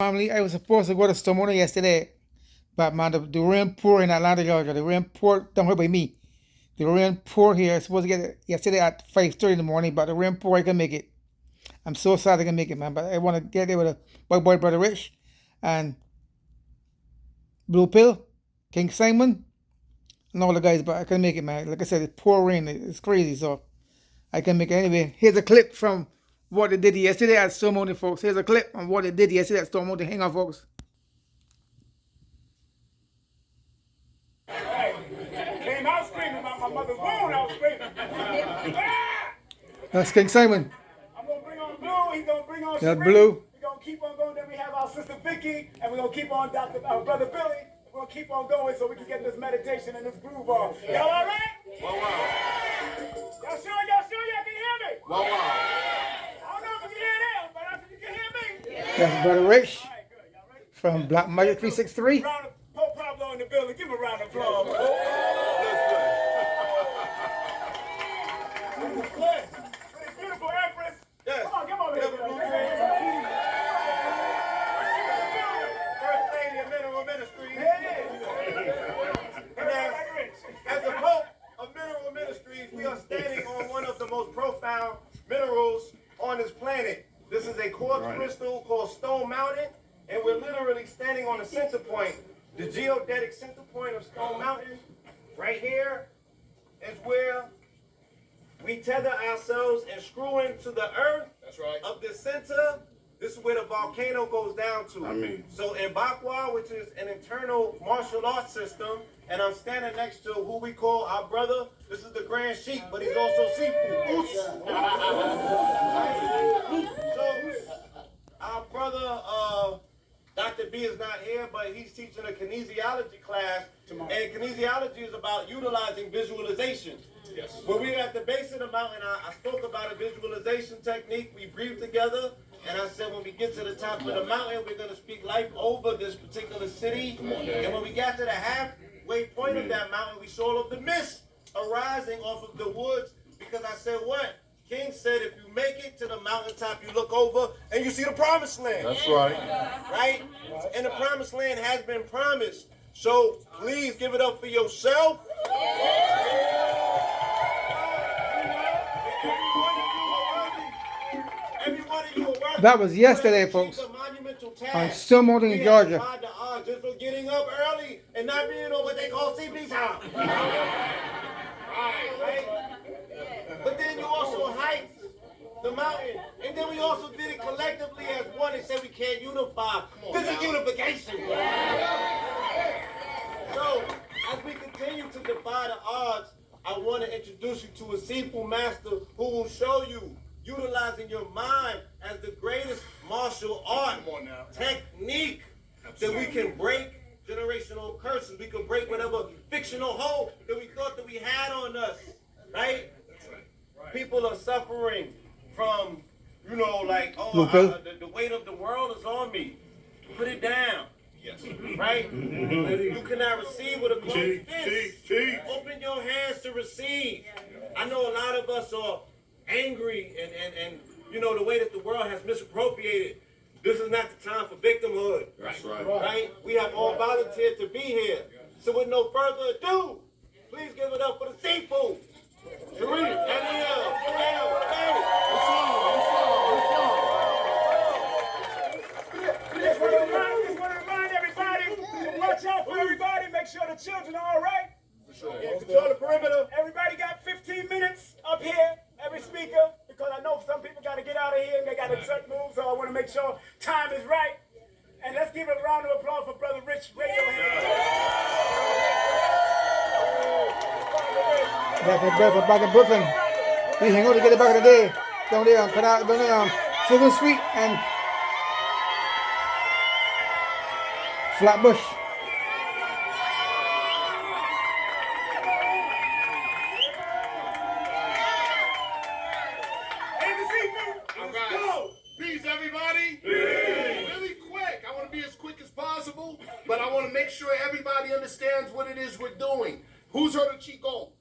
Family, I was supposed to go to Stomona yesterday, but man, the rain poured in Atlanta, Georgia. The rain poured down here by me. The rain poured here. I was supposed to get it yesterday at 5:30 in the morning, but the rain poured. I can make it. I'm so sad I can make it, man. But I want to get there with my boy, Brother Rich, and Blue Pill, King Simon, and all the guys. But I can make it, man. Like I said, it's pouring rain. It's crazy, so I can make it anyway. Here's a clip from what they did yesterday at Storm Mountain, folks. Here's a clip on what they did yesterday at Storm Mountain. Hang on, folks. Came out screaming about my mother's bone. I was screaming. That's King Simon. I'm gonna bring on Blue. He's gonna bring on Yeah, Sheree. Blue. We're gonna keep on going. Then we have our sister Vicky, and we're gonna keep on Brother Billy. We're gonna keep on going so we can get this meditation and this groove on. Y'all all right? Wow, wow. Y'all sure? Y'all sure y'all can hear me? Wow, wow. I don't know if you can hear them, but I think you can hear me. That's Brother Rich All right, good. Y'all ready? from Black Magic 363. Round of Pope Pablo in the building. Give him a round of applause. Good. Beautiful Empress. Yes. Come on, come over here. First Lady of Mineral Ministries. And Hey. as the Pope of Mineral Ministries, we are standing on one of the most profound minerals on this planet. This is a quartz crystal called Stone Mountain, and we're literally standing on the center point, the geodetic center point of Stone Mountain. Right here is where we tether ourselves and screw into the earth. That's right. Of the center. This is where the volcano goes down to. I mean. So in Bakwa, which is an internal martial arts system, and I'm standing next to who we call our brother. This is the Grand Sheik, but he's also seafood. So our brother, Dr. B is not here, but he's teaching a kinesiology class. And kinesiology is about utilizing visualization. Yes. When we were at the base of the mountain, I spoke about a visualization technique. We breathed together, and I said when we get to the top of the mountain, we're going to speak life over this particular city. And when we got to the halfway point of that mountain, we saw the mist arising off of the woods, because I said what? King said if you make it to the mountaintop, you look over and you see the promised land. That's right. Right? And the promised land has been promised. So please give it up for yourself. That was yesterday, folks, on Storm Mountain in Georgia. Just for getting up early and not being on what they call CP time. Right? But then you also hiked the mountain, and then we also did it collectively as one and said we can't unify. This is unification. So, as we continue to defy the odds, I want to introduce you to a seafood master who will show you utilizing your mind as the greatest martial art technique that we can break generational curses. We can break whatever fictional hold that we thought that we had on us, right? People are suffering from, like, the weight of the world is on me. Put it down. Yes. Right? You cannot receive with a closed fist. Open your hands to receive. I know a lot of us are angry and the way that the world has misappropriated. This is not the time for victimhood. That's right. Right? We have all volunteered to be here. So with no further ado, please give it up for the seafood. Sheree, Danielle, Just want to remind everybody to watch out for everybody. Make sure the children are all right. Yeah, control the perimeter. Everybody got 15 minutes up here, every speaker, because I know some people got to get out of here and they got a certain move, so I want to make sure time is right. And let's give a round of applause for Brother Rich Radiohead. That's my brother back in Brooklyn. We hang out together back in the day. Down there on Silver Street and Flatbush. All right. Peace, everybody. Really quick. I want to be as quick as possible, but I want to make sure everybody understands what it is we're doing. Who's heard of Qigong?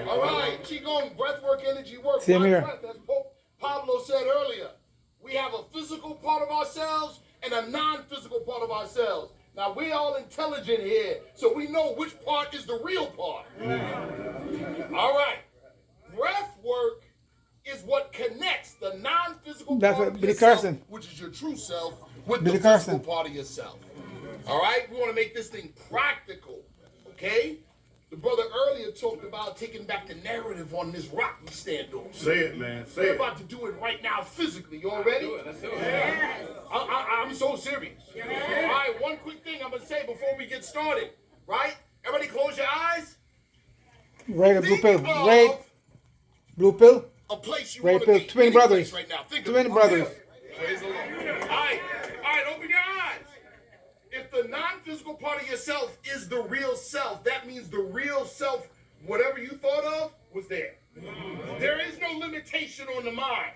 All right. Qigong, breathwork, energy work. Same here. Breath, as Pope Pablo said earlier. We have a physical part of ourselves and a non-physical part of ourselves. Now, we're all intelligent here, so we know which part is the real part. All right. Breath work is what connects the non-physical That's part what of Billy yourself, Carson. which is your true self, with Billy the physical Carson. part of yourself. All right? We want to make this thing practical, okay? The brother earlier talked about taking back the narrative on this rock we stand on. Say it, man. Say We're it. about to do it right now physically. You all ready? Let's do it. I'm so serious. All right, one quick thing I'm going to say before we get started, right? Everybody close your eyes. Red blue Think pill. of Red blue pill. a place you Red want to pill. be. Twin Any brothers. place right now. Think Twin of it. brothers. Praise the Lord. All right, open your eyes. If the non-physical part of yourself is the real self, that means the real self, whatever you thought of, was there. There is no limitation on the mind.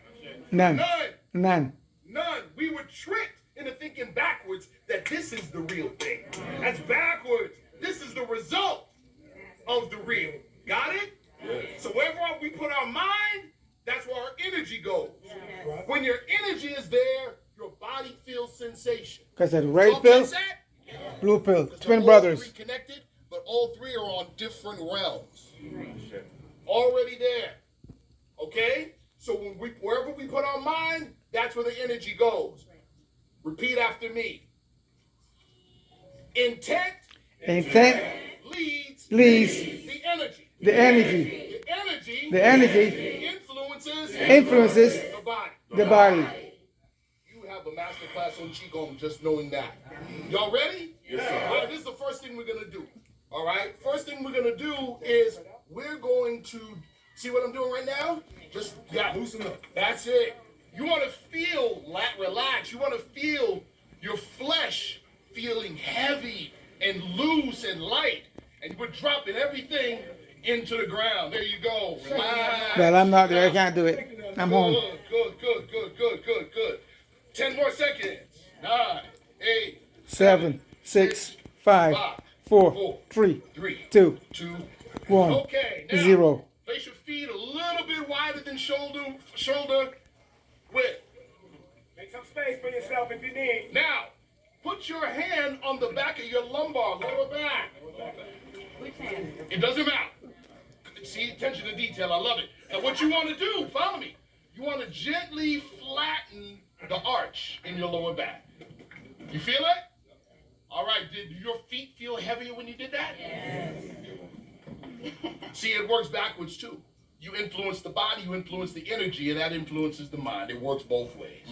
None. None. None. None. We were tricked into thinking backwards that this is the real thing. That's backwards. This is the result of the real. Got it? So wherever we put our mind, that's where our energy goes. When your energy is there, your body feels sensation. Because that Y'all red pill, catch that? blue pill. Because Twin they're brothers. all three connected, but all three are on different realms. Already there. Okay? So wherever we put our mind, that's where the energy goes. Repeat after me. Intent Intent leads leads the energy. the energy. The energy influences the body. The body. You have a master class on Qigong just knowing that. Y'all ready? Yes, sir. All right, this is the first thing we're going to do. All right? First thing we're going to do is we're going to, see what I'm doing right now? Just, loosen up. That's it. You want to feel relax. You want to feel your flesh feeling heavy and loose and light. And we're dropping everything into the ground. There you go. Relax. Well, I'm not there. I can't do it. I'm home. Good. 10 more seconds. 9, 8, 7, 6, 5, 4, 3, 2, 2, 1, Okay, now 0. place your feet a little bit wider than shoulder width. Make some space for yourself if you need. Now, put your hand on the back of your lumbar, lower back. Which hand? It doesn't matter. See, attention to detail. I love it. Now, what you want to do, follow me. You want to gently flatten the arch in your lower back. You feel it? All right. Did your feet feel heavier when you did that? Yes. See, it works backwards too. You influence the body, you influence the energy, and that influences the mind. It works both ways.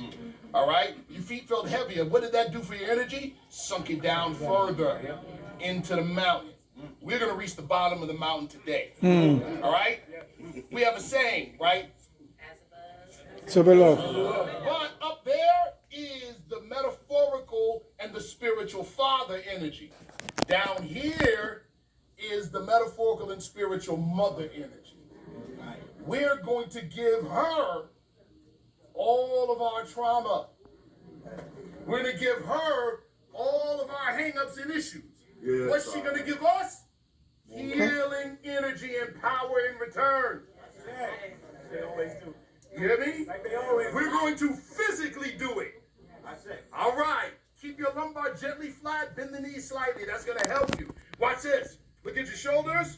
All right? Your feet felt heavier. What did that do for your energy? Sunk it down further into the mountain. We're going to reach the bottom of the mountain today. All right? We have a saying, right? So below. But up there is the metaphorical and the spiritual father energy. Down here is the metaphorical and spiritual mother energy. We're going to give her all of our trauma. We're going to give her all of our hang-ups and issues. Yes, What's she going to give us? Healing energy and power in return. They always do. You hear me? Like they always We're going to physically do it. That's it. All right. Keep your lumbar gently flat. Bend the knees slightly. That's going to help you. Watch this. Look at your shoulders.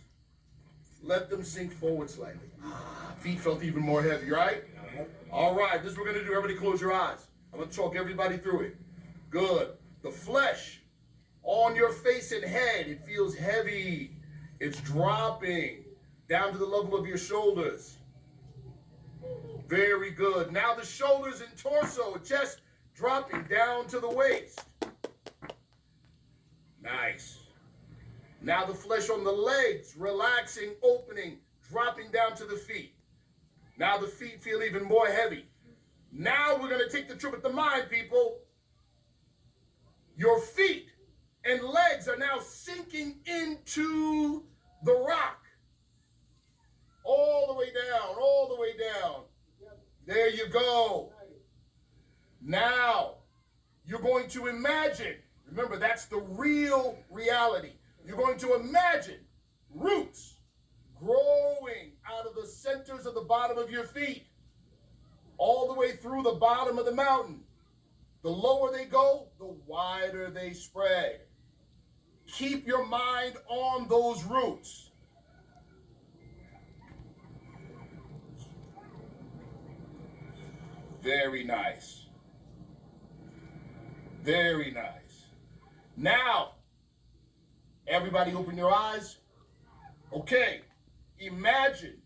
Let them sink forward slightly. Feet felt even more heavy, right? All right. This is what we're going to do. Everybody close your eyes. I'm going to talk everybody through it. Good. The flesh on your face and head, it feels heavy. It's dropping down to the level of your shoulders. Very good. Now the shoulders and torso, chest dropping down to the waist. Nice. Now the flesh on the legs, relaxing, opening, dropping down to the feet. Now the feet feel even more heavy. Now we're going to take the trip with the mind, people. Your feet and legs are now sinking into the rock. All the way down, all the way down. There you go. Now, you're going to imagine, remember that's the real reality. You're going to imagine roots growing out of the centers of the bottom of your feet, all the way through the bottom of the mountain. The lower they go, the wider they spread. Keep your mind on those roots. Very nice. Very nice. Now, everybody open your eyes. Okay, imagine,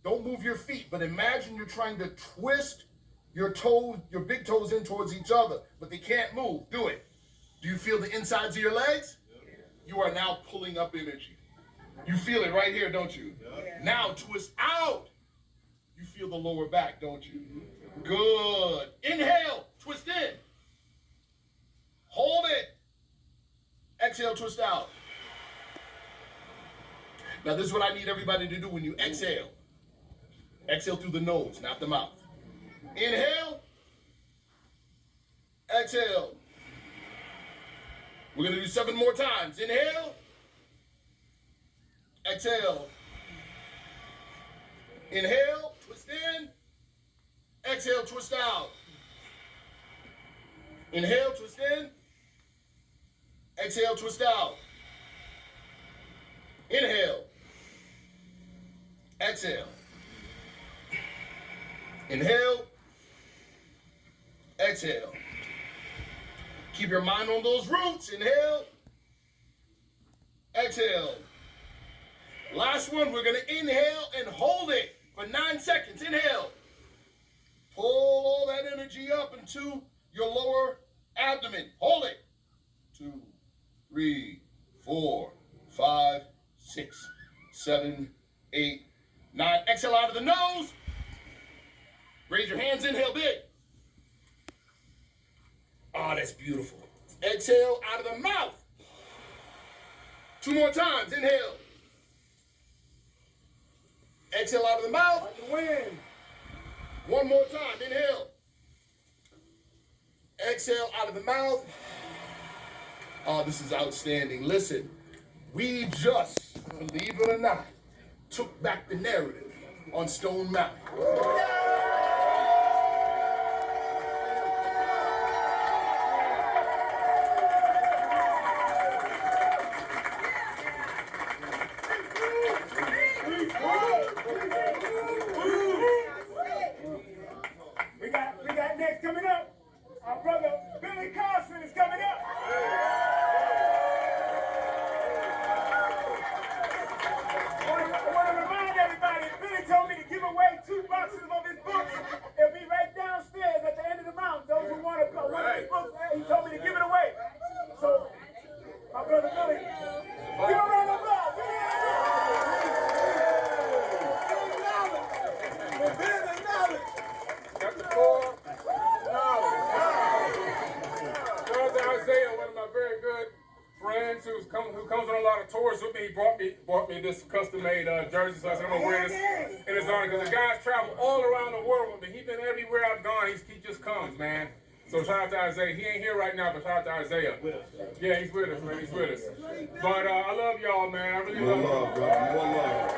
don't move your feet, but imagine you're trying to twist your toes, your big toes in towards each other, but they can't move. Do it. Do you feel the insides of your legs? You are now pulling up energy. You feel it right here, don't you? Now twist out. You feel the lower back, don't you? Good. Inhale, twist in. Hold it. Exhale, twist out. Now this is what I need everybody to do when you exhale. Exhale through the nose, not the mouth. Inhale. Exhale. We're going to do 7 more times. Inhale. Exhale. Inhale, twist in. Exhale, twist out. Inhale, twist in. Exhale, twist out. Inhale. Exhale. Inhale. Exhale. Keep your mind on those roots. Inhale. Exhale. Last one, we're going to inhale and hold it for 9 seconds. Inhale. Pull all that energy up into your lower abdomen. Hold it. 2, 3, 4, 5, 6, 7, 8, 9. Exhale out of the nose. Raise your hands. Inhale big. Oh, that's beautiful. Exhale out of the mouth. 2 more times. Inhale. Exhale out of the mouth. Like the wind. 1 more time. Inhale. Exhale out of the mouth. Oh, this is outstanding. Listen, we just, believe it or not, took back the narrative on Stone Mountain. We got next coming up. Our brother Billy Carson is coming up. I want to remind everybody, Billy told me to give away 2 boxes of his books. It'll be right downstairs at the end of the mountain. Those who want to go, one of his books, he told me to give it away. So, my brother Billy, give a round of applause. Chapter 4, knowledge. Brother Isaiah, one of my very good friends who comes on a lot of tours with me, he brought me this custom-made jersey, so I said I'm going to wear this in his honor, because the guy's traveled all around the world with me. He's been everywhere I've gone. He just comes, man. So shout out to Isaiah. He ain't here right now, but shout out to Isaiah. Yeah, he's with us, man. He's with us. But I love y'all, man. I really love y'all. More love.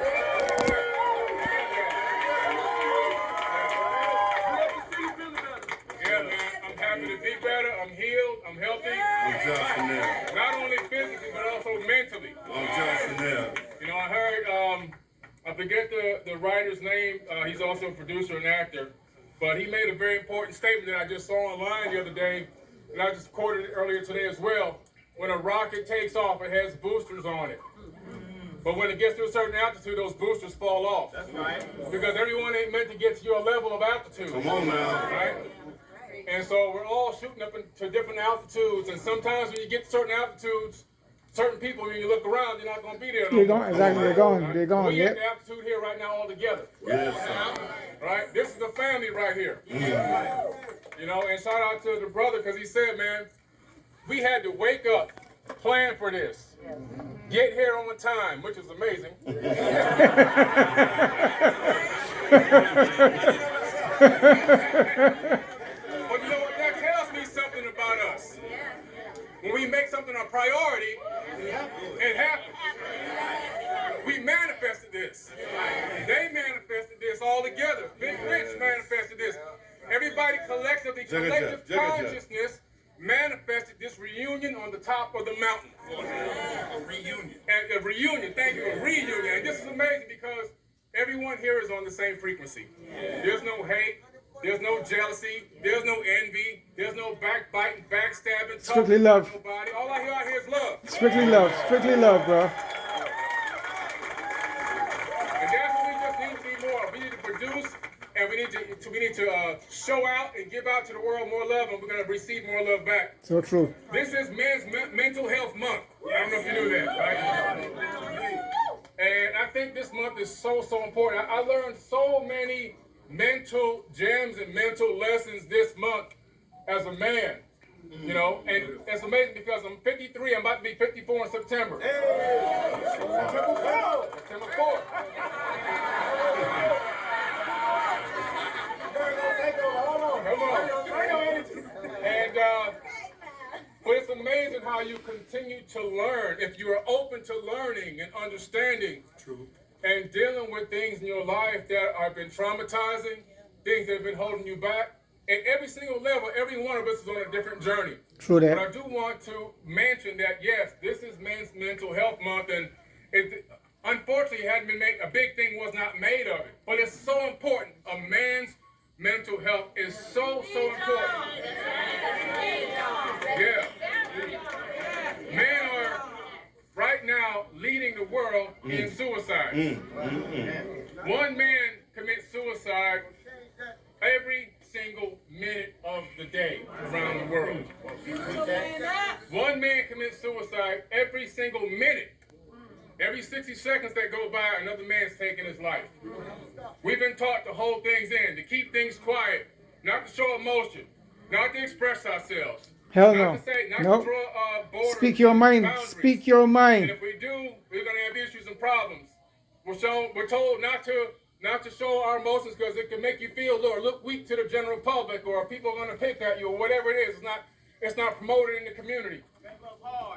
Yeah, man, I'm happy to be better. I'm healed. I'm healthy. I'm Johnson there. Not only physically, but also mentally. I'm Johnson there. You know, I heard, I forget the writer's name. He's also a producer and actor. But he made a very important statement that I just saw online the other day, and I just quoted it earlier today as well. When a rocket takes off, it has boosters on it. But when it gets to a certain altitude, those boosters fall off. That's right. Because everyone ain't meant to get to your level of altitude. Come on now. Right? And so we're all shooting up into different altitudes, and sometimes when you get to certain altitudes, certain people, when you look around, they're not going to be there. They're gone. Exactly. They're gone. Right? They're gone. We're Yep. at the altitude here right now all together. Yes, sir. Right? This is the family right here. You know, and shout out to the brother, because he said, man, we had to wake up, plan for this, get here on time, which is amazing. But you know what? That tells me something about us. When we make something a priority, it happens. We manifested this. They manifested this all together. Big Rich manifested this. Everybody collectively, collective Jigga, jigga. consciousness manifested this reunion on the top of the mountain. A reunion. And a reunion, thank you, a reunion. And this is amazing because everyone here is on the same frequency. There's no hate, there's no jealousy, there's no envy, there's no backbiting, backstabbing, Strictly talking love. about nobody. All I hear out here is love. Strictly love, bro. And that's what we just need to be more. We need to produce, and we need to show out and give out to the world more love, and we're going to receive more love back. So true. This is Men's Mental Health Month. I don't know if you knew that, right? And I think this month is so important. I learned so many mental gems and mental lessons this month as a man. You know, and it's amazing because I'm 53, I'm about to be 54 in September. September 4th. Come on. And but it's amazing how you continue to learn if you are open to learning and understanding. True. And dealing with things in your life that have been traumatizing, things that have been holding you back. At every single level, every one of us is on a different journey. True that. But I do want to mention that, yes, this is Men's Mental Health Month, and it, unfortunately, it hadn't been made, a big thing was not made of it. But it's so important. A man's mental health is so important. Yeah. Men are right now leading the world in suicide. One man commits suicide every single minute of the day around the world. One man commits suicide every single minute. Every 60 seconds that go by, another man's taking his life. We've been taught to hold things in, to keep things quiet, not to show emotion, not to express ourselves. Hell not no. to say, not Nope. to draw borders. Speak your mind. boundaries. Speak your And mind. if we do, we're gonna have issues and problems. We're told not to show our emotions because it can make you feel or look weak to the general public, or people are gonna pick at you, or whatever it is. It's not promoted in the community.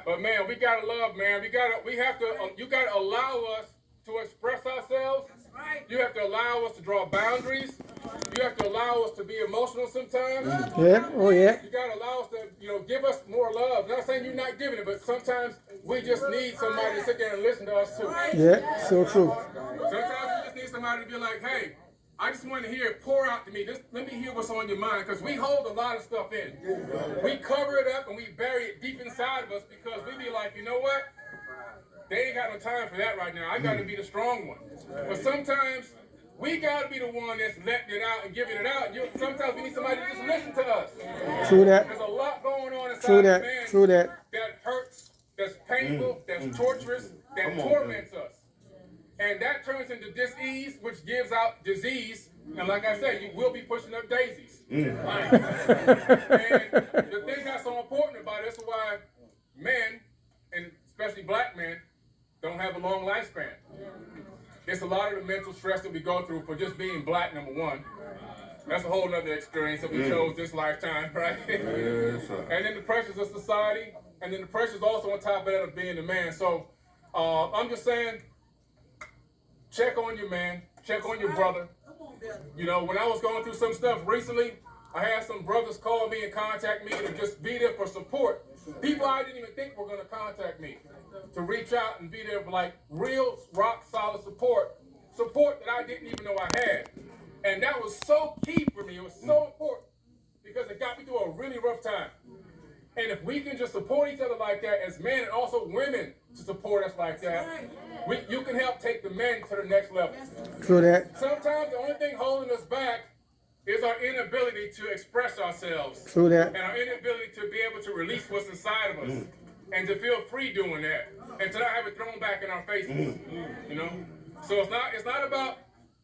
But man, we gotta love, man. You gotta allow us to express ourselves. You have to allow us to draw boundaries. You have to allow us to be emotional sometimes. Yeah. Oh yeah. You gotta allow us to, give us more love. I'm not saying you're not giving it, but sometimes we just need somebody to sit there and listen to us too. Yeah. So true. Sometimes we just need somebody to be like, hey, I just want to hear it pour out to me. Just let me hear what's on your mind, because we hold a lot of stuff in. We cover it up and we bury it deep inside of us because we be like, you know what? They ain't got no time for that right now. I got to be the strong one. But sometimes we got to be the one that's letting it out and giving it out. Sometimes we need somebody to just listen to us. True that. There's a lot going on inside True of that. man True that. that hurts, that's painful, that's torturous, that torments us. And that turns into dis-ease, which gives out disease. And like I said, you will be pushing up daisies. Right? And the thing that's so important about it is why men, and especially black men, don't have a long lifespan. It's a lot of the mental stress that we go through for just being black, number one. That's a whole nother experience that we chose this lifetime, right? Yes, sir. And then the pressures of society, and then the pressures also on top of that of being a man. So I'm just saying, check on your man, check on your brother. You know, when I was going through some stuff recently, I had some brothers call me and contact me to just be there for support. People I didn't even think were going to contact me to reach out and be there for like real rock solid support that I didn't even know I had. And that was so key for me. It was so important because it got me through a really rough time. And if we can just support each other like that as men, and also women to support us like that, you can help take the men to the next level. True that. Sometimes the only thing holding us back is our inability to express ourselves. True that. And our inability to be able to release what's inside of us. And to feel free doing that. And to not have it thrown back in our faces. You know? So it's not about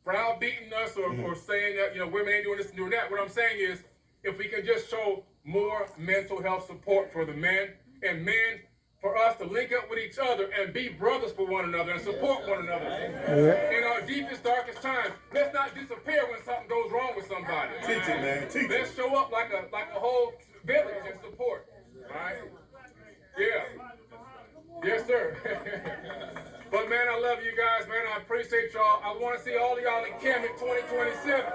browbeating us or saying that, women ain't doing this and doing that. What I'm saying is, if we can just show more mental health support for the men, and men, for us to link up with each other and be brothers for one another and support one another. Yeah. In our deepest, darkest times, let's not disappear when something goes wrong with somebody. Teach it, man. Teach it. Let's show up like a whole village and support. Right? Yeah. Yes, sir. But man, I love you guys, man. I appreciate y'all. I want to see all of y'all in Kemet 2027.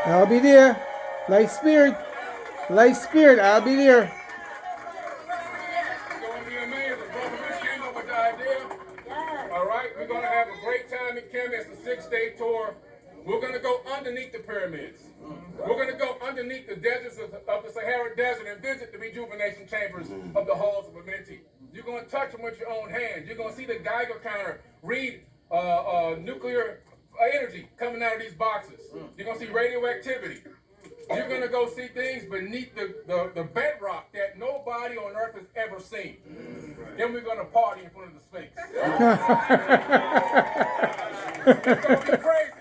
I'll be there. Light Spirit. Light Spirit. I'll be there. It's going to be amazing. Brother Rich came up with the idea. All right, we're going to have a great time in Kemet. It's a 6-day tour. We're going to go underneath the pyramids. We're going to go underneath the deserts of the Sahara Desert and visit the rejuvenation chambers of the halls of Amenti. You're going to touch them with your own hands. You're going to see the Geiger counter read nuclear energy coming out of these boxes. You're going to see radioactivity. You're going to go see things beneath the bedrock that nobody on earth has ever seen. Then we're going to party in front of the Sphinx. It's going to be crazy.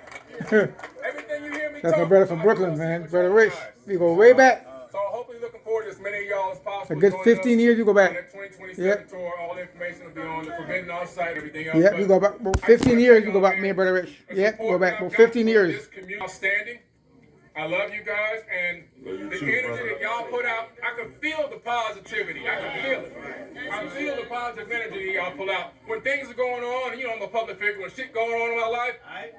Everything you hear me That's my talk brother from about, Brooklyn, you're man. gonna see Brother with your Rich. eyes. We go way back. So hopefully looking forward to as many of y'all as possible. A good joining 15 us years you go back. on that 2027 Yep. tour. All the information will be on the Forbidden On-Site, everything else. Yep, But you go back about I 15 just wanna years. thank You go y'all, back, me and man. Brother Rich. The Yep, support go back that about I've 15 gotten years. from this community, outstanding. I love you guys, and the energy that y'all put out, I can feel the positivity. I can feel it. I feel the positive energy that y'all pull out. When things are going on, and you know I'm a public figure, when shit going on in my life, I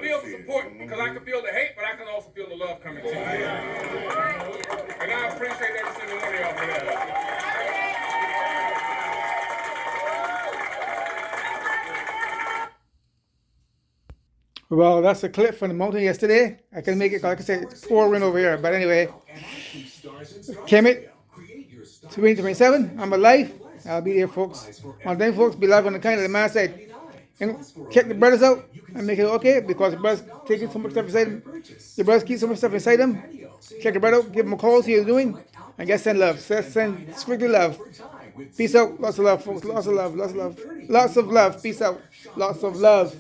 feel the support because I can feel the hate, but I can also feel the love coming to you. And I appreciate every single one of y'all for that. Well, that's a clip from the mountain yesterday. I can make it, like I said, it's pouring over here. But anyway, Kemet, 2027, I'm alive. I'll be there, folks. On them, folks, be live on the kind of the man said. And check the brothers out and make it okay because the brothers taking so much stuff inside them. The brothers keep so much stuff inside them. Check the brother out, give him a call, see how he's doing. And guess send love. Send strictly love. Peace out. Lots of love, folks. Lots of love. Lots of love. Lots of love. Peace out. Lots of love.